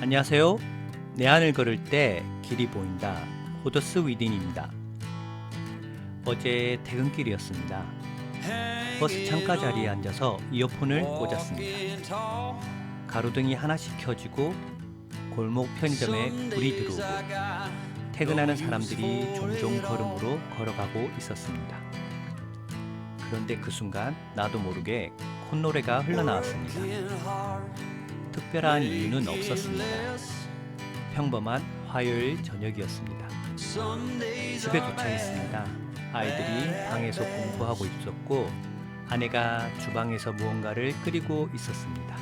안녕하세요. 내 안을 걸을 때 길이 보인다. 호더스 위딘입니다. 어제 퇴근길이었습니다. 버스 창가 자리에 앉아서 이어폰을 꽂았습니다. 가로등이 하나씩 켜지고 골목 편의점에 불이 들어오고 퇴근하는 사람들이 종종 걸음으로 걸어가고 있었습니다. 그런데 그 순간 나도 모르게 콧노래가 흘러나왔습니다. 특별한 이유는 없었습니다. 평범한 화요일 저녁이었습니다. 집에 도착했습니다. 아이들이 방에서 공부하고 있었고 아내가 주방에서 무언가를 끓이고 있었습니다.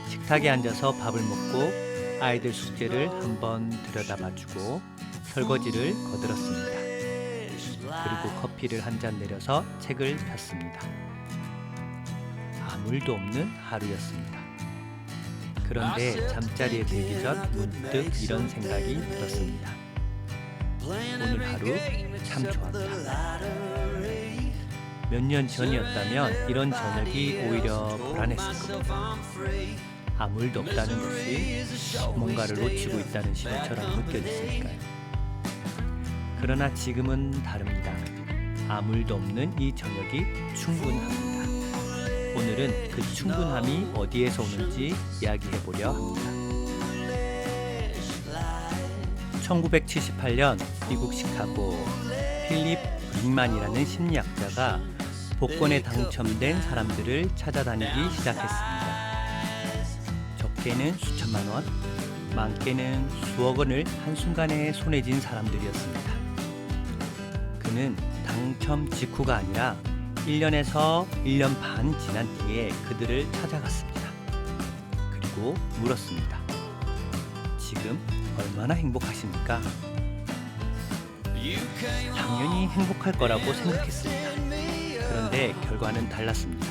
식탁에 앉아서 밥을 먹고 아이들 숙제를 한번 들여다봐주고 설거지를 거들었습니다. 그리고 커피를 한 잔 내려서 책을 폈습니다. 아무 일도 없는 하루였습니다. 그런데 잠자리에 들기 전 문득 이런 생각이 들었습니다. 오늘 하루 참 좋았다. 몇 년 전이었다면 이런 저녁이 오히려 불안했을 겁니다. 아무 일도 없다는 것이 뭔가를 놓치고 있다는 신호처럼 느껴졌으니까요. 그러나 지금은 다릅니다. 아무 일도 없는 이 저녁이 충분합니다. 오늘은 그 충분함이 어디에서 오는지 이야기해보려 합니다. 1978년 미국 시카고 필립 빅만이라는 심리학자가 복권에 당첨된 사람들을 찾아다니기 시작했습니다. 적게는 수천만 원, 많게는 수억 원을 한순간에 손에 쥔 사람들이었습니다. 그는 당첨 직후가 아니라 1년에서 1년 반 지난 뒤에 그들을 찾아갔습니다. 그리고 물었습니다. 지금 얼마나 행복하십니까? 당연히 행복할 거라고 생각했습니다. 그런데 결과는 달랐습니다.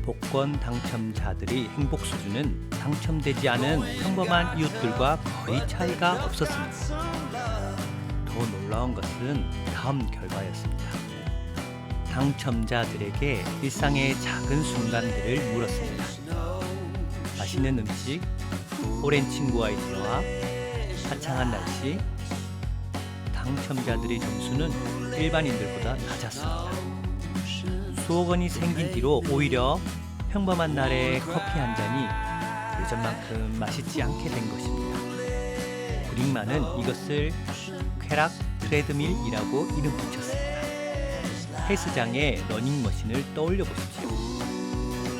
복권 당첨자들의 행복 수준은 당첨되지 않은 평범한 이웃들과 거의 차이가 없었습니다. 더 놀라운 것은 다음 결과였습니다. 당첨자들에게 일상의 작은 순간들을 물었습니다. 맛있는 음식, 오랜 친구와의 대화, 화창한 날씨. 당첨자들의 점수는 일반인들보다 낮았습니다. 수억 원이 생긴 뒤로 오히려 평범한 날에 커피 한 잔이 예전만큼 맛있지 않게 된 것입니다. 브릭만은 이것을 쾌락 트레드밀이라고 이름 붙였습니다. 헬스장의 러닝머신을 떠올려 보십시오.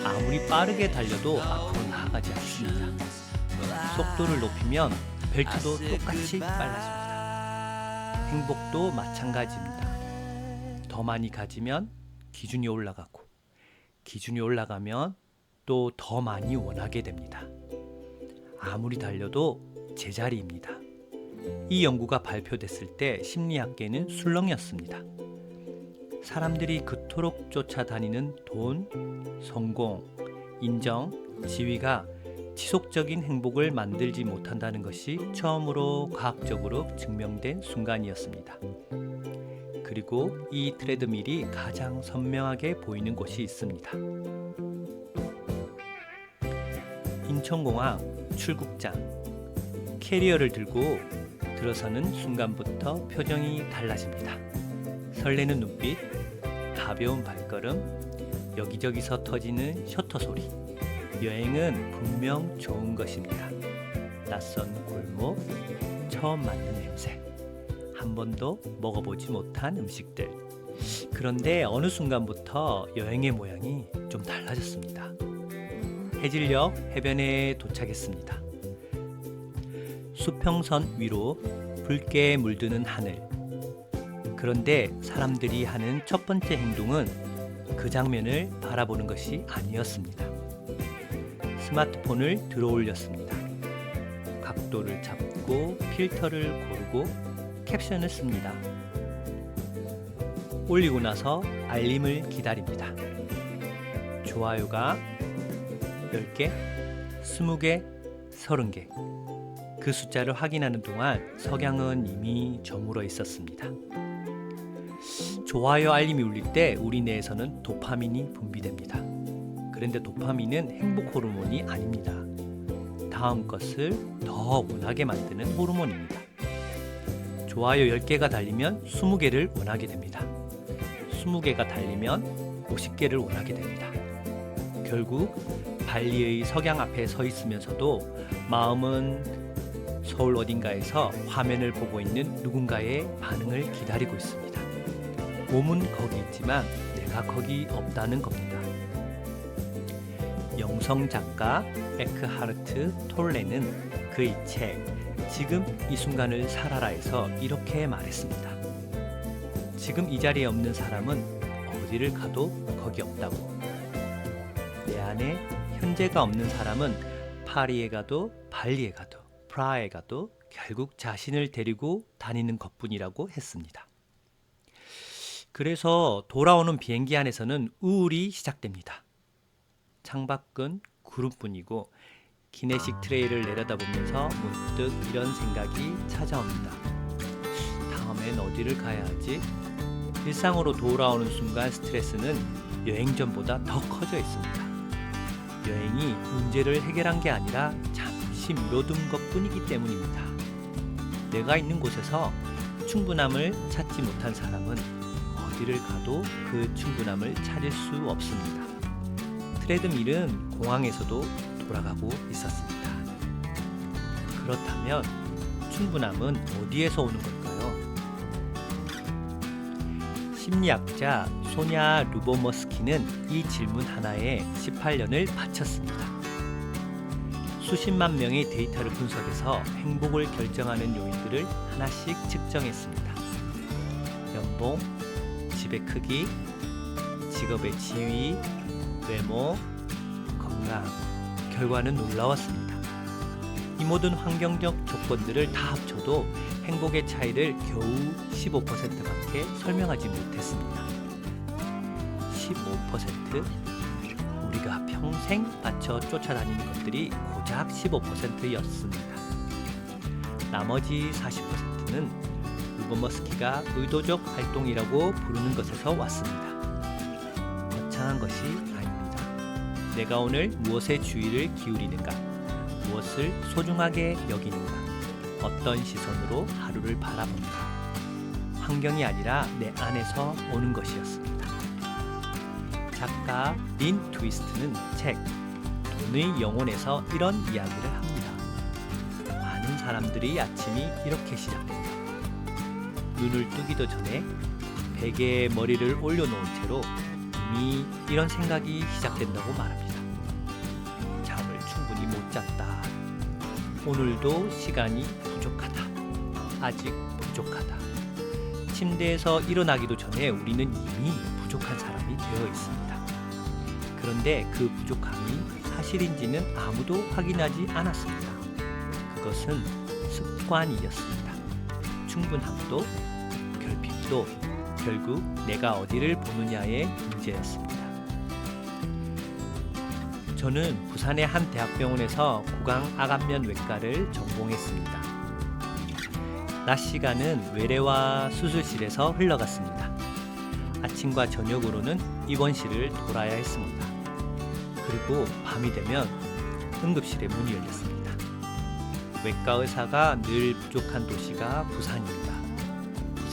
아무리 빠르게 달려도 앞으로 나아가지 않습니다. 속도를 높이면 벨트도 똑같이 빨라집니다. 행복도 마찬가지입니다. 더 많이 가지면 기준이 올라가고 기준이 올라가면 또 더 많이 원하게 됩니다. 아무리 달려도 제자리입니다. 이 연구가 발표됐을 때 심리학계는 술렁이었습니다. 사람들이 그토록 쫓아다니는 돈, 성공, 인정, 지위가 지속적인 행복을 만들지 못한다는 것이 처음으로 과학적으로 증명된 순간이었습니다. 그리고 이 트레드밀이 가장 선명하게 보이는 곳이 있습니다. 인천공항 출국장. 캐리어를 들고 들어서는 순간부터 표정이 달라집니다. 설레는 눈빛, 가벼운 발걸음, 여기저기서 터지는 셔터 소리. 여행은 분명 좋은 것입니다. 낯선 골목, 처음 맡는 냄새, 한 번도 먹어보지 못한 음식들. 그런데 어느 순간부터 여행의 모양이 좀 달라졌습니다. 해질녘 해변에 도착했습니다. 수평선 위로 붉게 물드는 하늘. 그런데 사람들이 하는 첫 번째 행동은 그 장면을 바라보는 것이 아니었습니다. 스마트폰을 들어 올렸습니다. 각도를 잡고 필터를 고르고 캡션을 씁니다. 올리고 나서 알림을 기다립니다. 좋아요가 10개, 20개, 30개. 그 숫자를 확인하는 동안 석양은 이미 저물어 있었습니다. 좋아요 알림이 울릴 때 우리 뇌에서는 도파민이 분비됩니다. 그런데 도파민은 행복 호르몬이 아닙니다. 다음 것을 더 원하게 만드는 호르몬입니다. 좋아요 10개가 달리면 20개를 원하게 됩니다. 20개가 달리면 50개를 원하게 됩니다. 결국 발리의 석양 앞에 서 있으면서도 마음은 서울 어딘가에서 화면을 보고 있는 누군가의 반응을 기다리고 있습니다. 몸은 거기 있지만 내가 거기 없다는 겁니다. 영성 작가 에크하르트 톨레는 그의 책 지금 이 순간을 살아라에서 이렇게 말했습니다. 지금 이 자리에 없는 사람은 어디를 가도 거기 없다고. 내 안에 현재가 없는 사람은 파리에 가도 발리에 가도 프라하에 가도 결국 자신을 데리고 다니는 것뿐이라고 했습니다. 그래서 돌아오는 비행기 안에서는 우울이 시작됩니다. 창밖은 구름뿐이고 기내식 트레이를 내려다보면서 문득 이런 생각이 찾아옵니다. 다음엔 어디를 가야 하지? 일상으로 돌아오는 순간 스트레스는 여행 전보다 더 커져 있습니다. 여행이 문제를 해결한 게 아니라 잠시 미뤄둔 것뿐이기 때문입니다. 내가 있는 곳에서 충분함을 찾지 못한 사람은 어디를 가도 그 충분함을 찾을 수 없습니다. 트레드밀은 공항에서도 돌아가고 있었습니다. 그렇다면 충분함은 어디에서 오는 걸까요? 심리학자 소냐 루보머스키는 이 질문 하나에 18년을 바쳤습니다. 수십만 명의 데이터를 분석해서 행복을 결정하는 요인들을 하나씩 측정했습니다. 연봉, 집의 크기, 직업의 지위, 외모, 건강. 결과는 놀라웠습니다. 이 모든 환경적 조건들을 다 합쳐도 행복의 차이를 겨우 15%밖에 설명하지 못했습니다. 15%? 우리가 평생 바쳐 쫓아다니는 것들이 고작 15%였습니다. 나머지 40%는 루보머스키가 의도적 활동이라고 부르는 것에서 왔습니다. 거창한 것이 아닙니다. 내가 오늘 무엇에 주의를 기울이는가, 무엇을 소중하게 여기는가, 어떤 시선으로 하루를 바라본가. 환경이 아니라 내 안에서 오는 것이었습니다. 작가 린 트위스트는 책 돈의 영혼에서 이런 이야기를 합니다. 많은 사람들이 아침이 이렇게 시작된다. 눈을 뜨기도 전에 베개에 머리를 올려놓은 채로 이미 이런 생각이 시작된다고 말합니다. 잠을 충분히 못 잤다. 오늘도 시간이 부족하다. 아직 부족하다. 침대에서 일어나기도 전에 우리는 이미 부족한 사람이 되어 있습니다. 그런데 그 부족함이 사실인지는 아무도 확인하지 않았습니다. 그것은 습관이었습니다. 충분함도 결핍도 결국 내가 어디를 보느냐의 문제였습니다. 저는 부산의 한 대학병원에서 구강암암면 외과를 전공했습니다. 낮 시간은 외래와 수술실에서 흘러갔습니다. 아침과 저녁으로는 입원실을 돌아야 했습니다. 그리고 밤이 되면 응급실의 문이 열렸습니다. 외과 의사가 늘 부족한 도시가 부산입니다.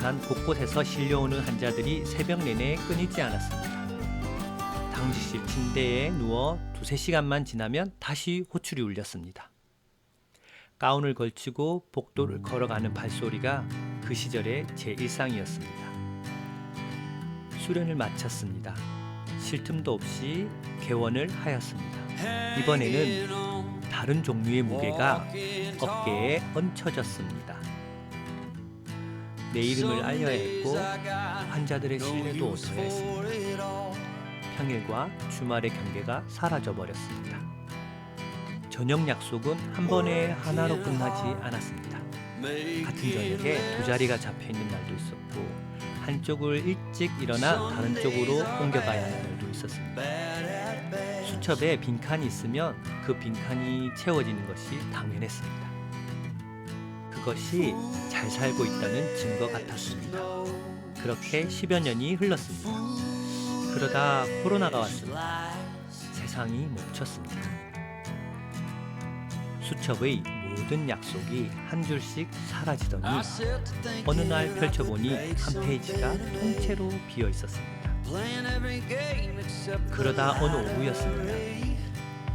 부산 곳곳에서 실려오는 환자들이 새벽 내내 끊이지 않았습니다. 당직실 침대에 누워 2-3시간만 지나면 다시 호출이 울렸습니다. 가운을 걸치고 복도를 걸어가는 발소리가 그 시절의 제 일상이었습니다. 수련을 마쳤습니다. 쉴 틈도 없이 개원을 하였습니다. 이번에는 다른 종류의 무게가 어깨에 얹혀졌습니다. 내 이름을 알려야 했고 환자들의 신뢰도 얻어야 했습니다. 평일과 주말의 경계가 사라져버렸습니다. 저녁 약속은 한 번에 하나로 끝나지 않았습니다. 같은 저녁에 2자리가 잡혀있는 날도 있었고 한쪽을 일찍 일어나 다른 쪽으로 옮겨가야 하는 날도 있었습니다. 수첩에 빈칸이 있으면 그 빈칸이 채워지는 것이 당연했습니다. 그것이 잘 살고 있다는 증거 같았습니다. 그렇게 10여 년이 흘렀습니다. 그러다 코로나가 왔습니다. 세상이 멈췄습니다. 수첩의 모든 약속이 한 줄씩 사라지더니 어느 날 펼쳐보니 한 페이지가 통째로 비어 있었습니다. 그러다 어느 오후였습니다.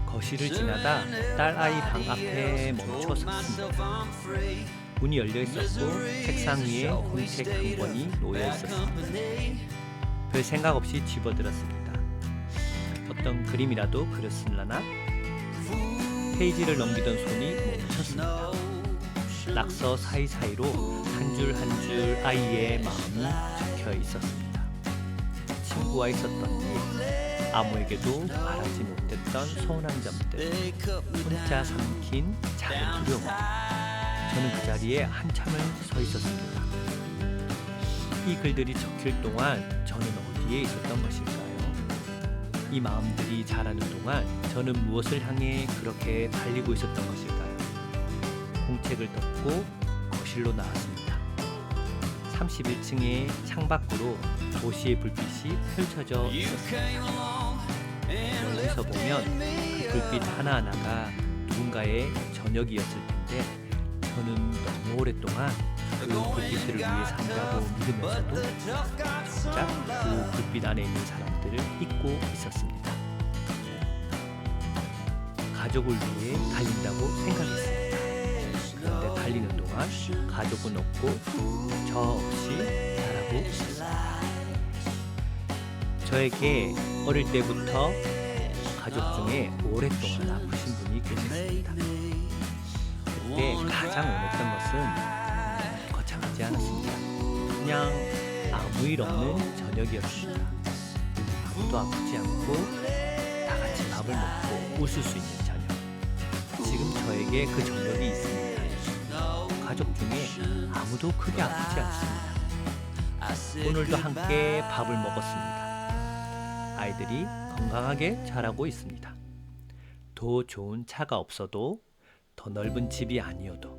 거실을 지나다 딸아이 방 앞에 멈춰 섰습니다. 문이 열려 있었고 책상 위에 공책 한 권이 놓여 있었습니다. 별 생각 없이 집어들었습니다. 어떤 그림이라도 그렸을라나? 페이지를 넘기던 손이 멈췄습니다. 낙서 사이사이로 한 줄 한 줄 아이의 마음이 적혀 있었습니다. 친구와 있었던 일, 아무에게도 말하지 못했던 서운한 점들, 혼자 삼킨 작은 두려움. 저는 그 자리에 한참을 서 있었습니다. 이 글들이 적힐 동안 저는 어디에 있었던 것일까요? 이 마음들이 자라는 동안 저는 무엇을 향해 그렇게 달리고 있었던 것일까요? 공책을 덮고 거실로 나왔습니다. 31층의 창밖으로 도시의 불빛이 펼쳐져 있었습니다. 여기서 보면 그 불빛 하나하나가 누군가의 저녁이었을 텐데 저는 너무 오랫동안 그 불빛들을 위해 산다고 믿으면서도 정작 그 불빛 안에 있는 사람들을 잊고 있었습니다. 가족을 위해 달린다고 생각했습니다. 그런데 달리는 동안 가족은 없고 저 없이 자라고 있었습니다. 저에게 어릴 때부터 가족 중에 오랫동안 아프신 분이 계셨습니다. 그때 가장 원했던 것은 거창하지 않았습니다. 그냥 아무 일 없는 저녁이었습니다. 아무도 아프지 않고 다 같이 밥을 먹고 웃을 수 있는 저녁. 지금 저에게 그 저녁이 있습니다. 가족 중에 아무도 크게 아프지 않습니다. 오늘도 함께 밥을 먹었습니다. 아이들이 건강하게 자라고 있습니다. 더 좋은 차가 없어도, 더 넓은 집이 아니어도,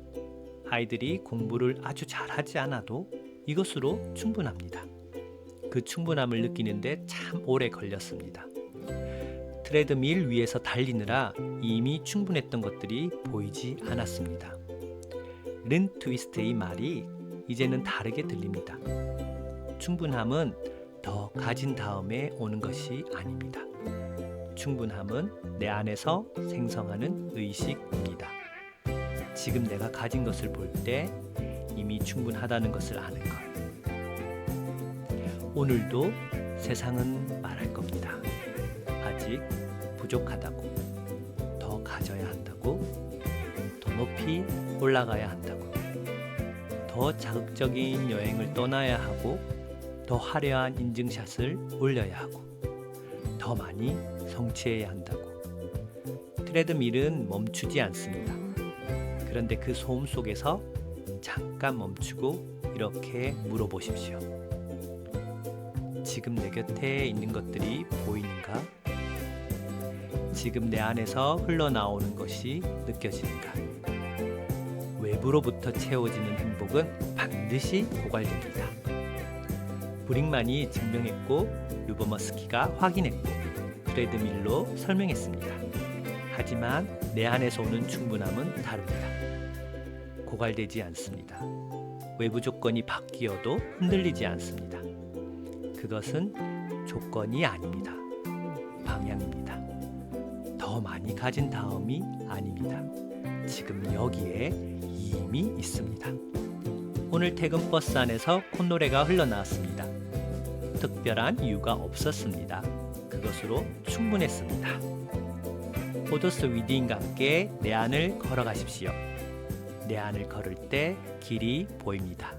아이들이 공부를 아주 잘하지 않아도 이것으로 충분합니다. 그 충분함을 느끼는데 참 오래 걸렸습니다. 트레드밀 위에서 달리느라 이미 충분했던 것들이 보이지 않았습니다. 른 트위스트의 말이 이제는 다르게 들립니다. 충분함은 더 가진 다음에 오는 것이 아닙니다. 충분함은 내 안에서 생성하는 의식입니다. 지금 내가 가진 것을 볼 때 이미 충분하다는 것을 아는 것. 오늘도 세상은 말할 겁니다. 아직 부족하다고, 더 가져야 한다고, 더 높이 올라가야 한다고, 더 자극적인 여행을 떠나야 하고, 더 화려한 인증샷을 올려야 하고, 더 많이 성취해야 한다고. 트레드밀은 멈추지 않습니다. 그런데 그 소음 속에서 잠깐 멈추고 이렇게 물어보십시오. 지금 내 곁에 있는 것들이 보이는가? 지금 내 안에서 흘러나오는 것이 느껴지는가? 외부로부터 채워지는 행복은 반드시 고갈됩니다. 브링만이 증명했고 류버머스키가 확인했고 트레드밀로 설명했습니다. 하지만 내 안에서 오는 충분함은 다릅니다. 고갈되지 않습니다. 외부 조건이 바뀌어도 흔들리지 않습니다. 그것은 조건이 아닙니다. 방향입니다. 더 많이 가진 다음이 아닙니다. 지금 여기에 이미 있습니다. 오늘 퇴근 버스 안에서 콧노래가 흘러나왔습니다. 특별한 이유가 없었습니다. 그것으로 충분했습니다. 오더스 위디인과 함께 내 안을 걸어가십시오. 내 안을 걸을 때 길이 보입니다.